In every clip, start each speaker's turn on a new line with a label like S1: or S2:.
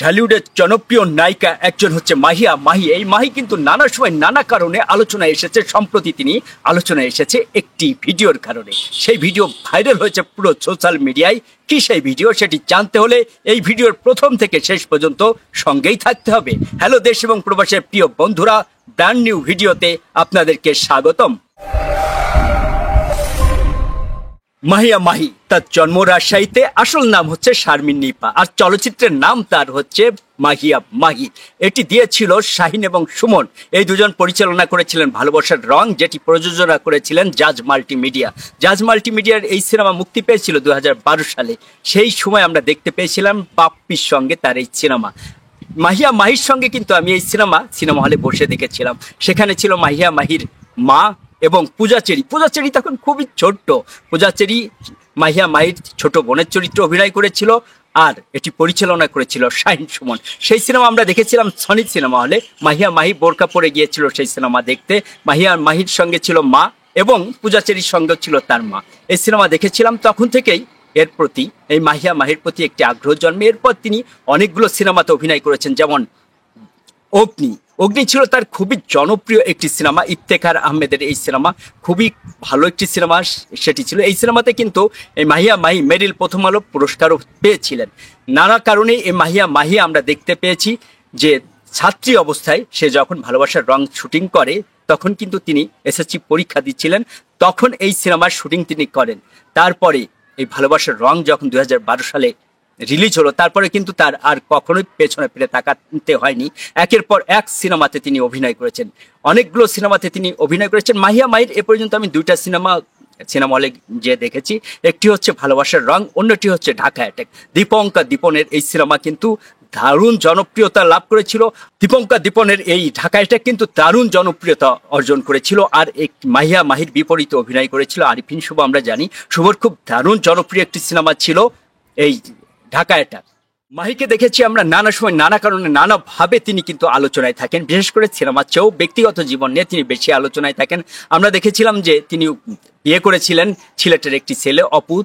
S1: ঢালিউডের জনপ্রিয় নায়িকা একজন হচ্ছে মাহিয়া মাহি। এই মাহি কিন্তু নানা সময় নানা কারণে আলোচনায় এসেছে। সম্প্রতি তিনি আলোচনায় এসেছে একটি ভিডিওর কারণে। সেই ভিডিও ভাইরাল হয়েছে পুরো সোশ্যাল মিডিয়ায়। কি সেই ভিডিও সেটি জানতে হলে এই ভিডিওর প্রথম থেকে শেষ পর্যন্ত সঙ্গেই থাকতে হবে। হ্যালো দেশ এবং প্রবাসের প্রিয় বন্ধুরা, ব্র্যান্ড নিউ ভিডিওতে আপনাদেরকে স্বাগতম। মাহিয়া মাহি তার জন্ম রাজশাহীতে, আসল নাম হচ্ছে শারমিন নিপা, আর চলচ্চিত্রের নাম তার হচ্ছে মাহিয়া মাহি। এটি দিয়েছিল শাহিন এবং সুমন, এই দুজন পরিচালনা করেছিলেন ভালোবাসার রং, যেটি প্রযোজনা করেছিলেন জাজ মাল্টিমিডিয়া। জাজ মাল্টিমিডিয়ার এই সিনেমা মুক্তি পেয়েছিল 2012 সালে। সেই সময় আমরা দেখতে পেয়েছিলাম বাপ্পির সঙ্গে তার এই সিনেমা। মাহিয়া মাহির সঙ্গে কিন্তু আমি এই সিনেমা হলে বসে দেখেছিলাম। সেখানে ছিল মাহিয়া মাহির মা এবং পূজাচেরি তখন খুবই ছোট্ট। পূজাচেরি মাহিয়া মাহির ছোট বোনের চরিত্র অভিনয় করেছিল, আর এটি পরিচালনা করেছিল শাহিন সুমন। সেই সিনেমা আমরা দেখেছিলাম সনি সিনেমা হলে। মাহিয়া মাহি বোরকা পরে গিয়েছিল সেই সিনেমা দেখতে। মাহিয়া মাহির সঙ্গে ছিল মা এবং পূজাচেরির সঙ্গে ছিল তার মা। এই সিনেমা দেখেছিলাম, তখন থেকেই এর প্রতি, এই মাহিয়া মাহির প্রতি একটি আগ্রহ জন্মে। এরপর তিনি অনেকগুলো সিনেমাতে অভিনয় করেছেন, যেমন অগ্নি ছিল তার খুবই জনপ্রিয় একটি সিনেমা। ইফতেখার আহমেদের এই সিনেমা খুবই ভালো একটি সিনেমা সেটি ছিল। এই সিনেমাতে কিন্তু এই মাহিয়া মাহি মেরিল প্রথম আলো পুরস্কারও পেয়েছিলেন। নানা কারণে এই মাহিয়া মাহি আমরা দেখতে পেয়েছি যে ছাত্রী অবস্থায় সে যখন ভালোবাসার রং শুটিং করে, তখন কিন্তু তিনি এসএসসি পরীক্ষা দিচ্ছিলেন, তখন এই সিনেমার শুটিং তিনি করেন। তারপরে এই ভালোবাসার রং যখন 2012 সালে রিলিজ হলো, তারপরে কিন্তু তার আর কখনোই পেছনে ফিরে তাকাতে হয়নি। একের পর এক সিনেমাতে তিনি অভিনয় করেছেন, অনেকগুলো সিনেমাতে তিনি অভিনয় করেছেন। মাহিয়া মাহির এ পর্যন্ত আমি দুইটা সিনেমা হলে যে দেখেছি, একটি হচ্ছে ভালোবাসার রং, অন্যটি হচ্ছে ঢাকা অ্যাটাক। দীপঙ্কর দীপনের এই সিনেমা কিন্তু দারুণ জনপ্রিয়তা লাভ করেছিল। দীপঙ্কর দীপনের এই ঢাকা অ্যাটাক কিন্তু দারুণ জনপ্রিয়তা অর্জন করেছিল। আর এই মাহিয়া মাহির বিপরীতে অভিনয় করেছিল আরিফিন শুভ। আমরা জানি শুভর খুব দারুণ জনপ্রিয় একটি সিনেমা ছিল এই ঢাকা অ্যাটাক। মাহিকে দেখেছি আমরা নানা সময় নানা কারণে নানাভাবে তিনি কিন্তু আলোচনায় থাকেন। বিশেষ করে সিনেমার চেয়েও ব্যক্তিগত জীবন নিয়ে তিনি বেশি আলোচনায় থাকেন। আমরা দেখেছিলাম যে তিনি বিয়ে করেছিলেন সিলেটের একটি ছেলে অপু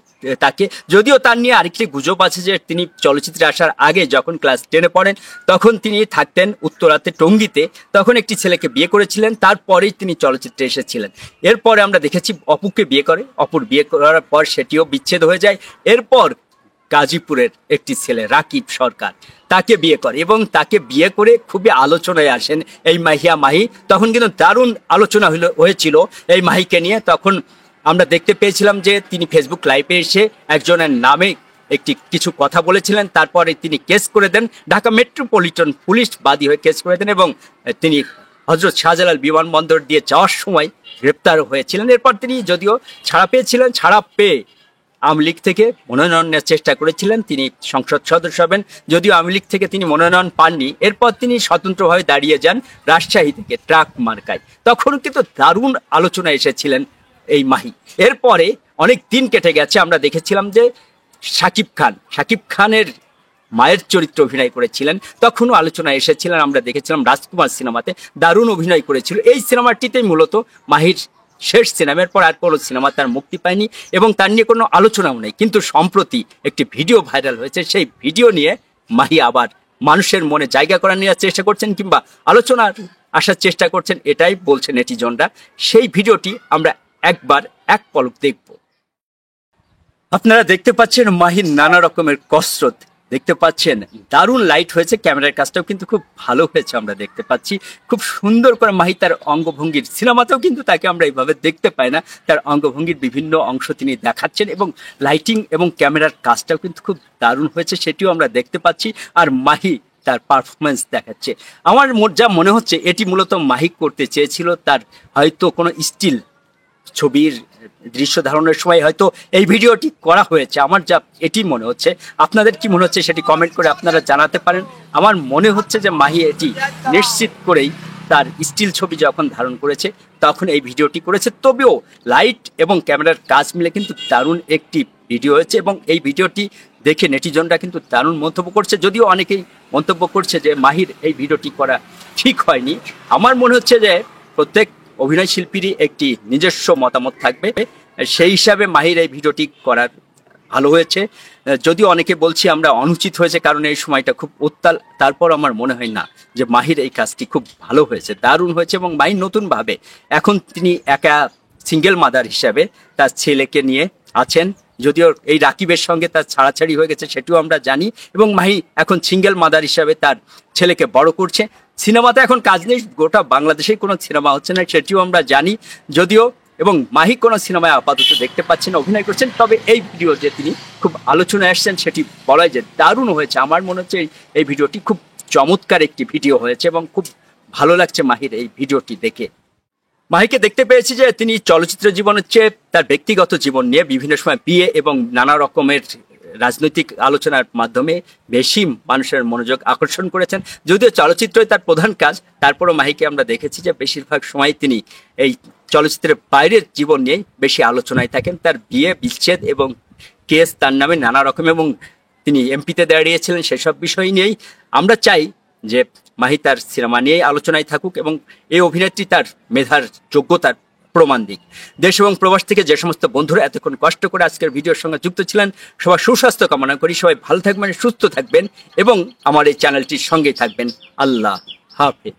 S1: তাকে, যদিও তার নিয়ে আরেকটি গুজব আছে যে তিনি চলচ্চিত্রে আসার আগে যখন ক্লাস 10-এ পড়েন, তখন তিনি থাকতেন উত্তরাতে টঙ্গীতে, তখন একটি ছেলেকে বিয়ে করেছিলেন, তারপরেই তিনি চলচ্চিত্রে এসেছিলেন। এরপরে আমরা দেখেছি অপুকে বিয়ে করে, অপুর বিয়ে করার পর সেটিও বিচ্ছেদ হয়ে যায়। এরপর গাজীপুরের একটি ছেলে রাকিব সরকার তাকে বিয়ে করে, এবং তাকে বিয়ে করে খুবই আলোচনায় আসেন এই মাহিয়া মাহি। তখন কিন্তু দারুণ আলোচনা হয়েছিল এই মাহিকে নিয়ে। তখন আমরা দেখতে পেয়েছিলাম যে তিনি ফেসবুক লাইভে এসে একজনের নামে কিছু কথা বলেছিলেন, তারপরে তিনি কেস করে দেন। ঢাকা মেট্রোপলিটন পুলিশ বাদী হয়ে কেস করে দেন, এবং তিনি হযরত শাহজালাল বিমানবন্দর দিয়ে যাওয়ার সময় গ্রেপ্তার হয়েছিলেন। এরপর তিনি যদিও ছাড়া পেয়েছিলেন, ছাড়া পেয়ে আওয়ামী লীগ থেকে মনোনয়ন নেওয়ার চেষ্টা করেছিলেন, তিনি সংসদ সদস্য হবেন, যদিও আওয়ামী লীগ থেকে তিনি মনোনয়ন পাননি। এরপর তিনি স্বতন্ত্রভাবে দাঁড়িয়ে যান রাজশাহী থেকে ট্রাক মার্কায়। তখন কিন্তু দারুণ আলোচনায় এসেছিলেন এই মাহি। এরপরে অনেক দিন কেটে গেছে, আমরা দেখেছিলাম যে শাকিব খানের মায়ের চরিত্রে অভিনয় করেছিলেন, তখনও আলোচনায় এসেছিলেন। আমরা দেখেছিলাম রাজকুমার সিনেমাতে দারুণ অভিনয় করেছিল। এই সিনেমাটিতেই মূলত মাহির শেষ সিনেমার পর আর কোনো সিনেমা তার মুক্তি পায়নি, এবং তার নিয়ে কোনো আলোচনাও নেই। কিন্তু সম্প্রতি একটি ভিডিও ভাইরাল হয়েছে, সেই ভিডিও নিয়ে মাহি আবার মানুষের মনে জায়গা করে নেওয়ার চেষ্টা করছেন, কিংবা আলোচনার আসার চেষ্টা করছেন, এটাই বলছে নেটিজনরা। সেই ভিডিওটি আমরা একবার এক পলক দেখব। আপনারা দেখতে পাচ্ছেন মাহির নানা রকমের কসরত, দেখতে পাচ্ছেন দারুণ লাইট হয়েছে, ক্যামেরার কাজটাও কিন্তু খুব ভালো হয়েছে। আমরা দেখতে পাচ্ছি খুব সুন্দর করে মাহি তার অঙ্গভঙ্গির, সিনেমাতেও কিন্তু তাকে আমরা এইভাবে দেখতে পাই না, তার অঙ্গভঙ্গির বিভিন্ন অংশ তিনি দেখাচ্ছেন, এবং লাইটিং এবং ক্যামেরার কাজটাও কিন্তু খুব দারুণ হয়েছে, সেটিও আমরা দেখতে পাচ্ছি। আর মাহি তার পারফরমেন্স দেখাচ্ছে। আমার যা মনে হচ্ছে এটি মূলত মাহি করতে চেয়েছিল, তার হয়তো কোনো স্টিল ছবির দৃশ্য ধারণের সময় হয়তো এই ভিডিওটি করা হয়েছে। আমার যা এটি মনে হচ্ছে, আপনাদের কি মনে হচ্ছে সেটি কমেন্ট করে আপনারা জানাতে পারেন। আমার মনে হচ্ছে যে মাহি এটি নিশ্চিত করেই তার স্টিল ছবি যখন ধারণ করেছে তখন এই ভিডিওটি করেছে। তবেও লাইট এবং ক্যামেরার কাজ মিলে কিন্তু দারুণ একটি ভিডিও হয়েছে, এবং এই ভিডিওটি দেখে নেটিজনরা কিন্তু দারুণ মন্তব্য করছে। যদিও অনেকেই মন্তব্য করছে যে মাহির এই ভিডিওটি করা ঠিক হয়নি। আমার মনে হচ্ছে যে প্রত্যেক অভিনয় শিল্পীরই একটি নিজস্ব মতামত থাকবে, সেই হিসাবে মাহির এই ভিডিওটি করার ভালো হয়েছে। যদিও অনেকে বলছি আমরা অনুচিত হয়েছে, কারণ এই সময়টা খুব উত্তাল, তারপর আমার মনে হয় না যে মাহির এই কাজটি খুব ভালো হয়েছে, দারুণ হয়েছে। এবং মাহি নতুনভাবে এখন তিনি একা সিঙ্গেল মাদার হিসাবে তার ছেলেকে নিয়ে আছেন, যদিও এই রাকিবের সঙ্গে তার ছাড়াছাড়ি হয়ে গেছে সেটিও আমরা জানি। এবং মাহি এখন সিঙ্গেল মাদার হিসাবে তার ছেলেকে বড় করছে। সিনেমাতে এখন কাজ নেই, গোটা বাংলাদেশে কোনো সিনেমা হচ্ছে না সেটিও আমরা জানি যদিও। এবং মাহি কোনো সিনেমায় আপাতত দেখতে পাচ্ছেন না অভিনয় করছেন, তবে এই ভিডিও যে তিনি খুব আলোচনায় আসছেন সেটি বলাই যে দারুণ হয়েছে। আমার মনে হচ্ছে এই ভিডিওটি খুব চমৎকার একটি ভিডিও হয়েছে এবং খুব ভালো লাগছে মাহির এই ভিডিওটি দেখে। মাহিকে দেখতে পেয়েছি যে তিনি চলচ্চিত্র জীবনের চেয়ে তার ব্যক্তিগত জীবন নিয়ে বিভিন্ন সময় বিয়ে এবং নানা রকমের রাজনৈতিক আলোচনার মাধ্যমে বেশি মানুষের মনোযোগ আকর্ষণ করেছেন। যদিও চলচ্চিত্রই তার প্রধান কাজ, তারপরও মাহিকে আমরা দেখেছি যে বেশিরভাগ সময় তিনি এই চলচ্চিত্রের বাইরের জীবন নিয়েই বেশি আলোচনায় থাকেন। তার বিয়ে বিচ্ছেদ এবং কেস তার নামে নানা রকম, এবং তিনি এমপিতে দাঁড়িয়েছিলেন, সেসব বিষয় নিয়েই আমরা চাই যে মাহি তার সিনেমা নিয়েই আলোচনায় থাকুক এবং এই অভিনেত্রী তার মেধার যোগ্যতার প্রমাণ দিক। দেশ এবং প্রবাস থেকে যে সমস্ত বন্ধুরা এতক্ষণ কষ্ট করে আজকের ভিডিওর সঙ্গে যুক্ত ছিলেন, সবার সুস্বাস্থ্য কামনা করি। সবাই ভালো থাকবেন, সুস্থ থাকবেন এবং আমার এই চ্যানেলটির সঙ্গেই থাকবেন। আল্লাহ হাফেজ।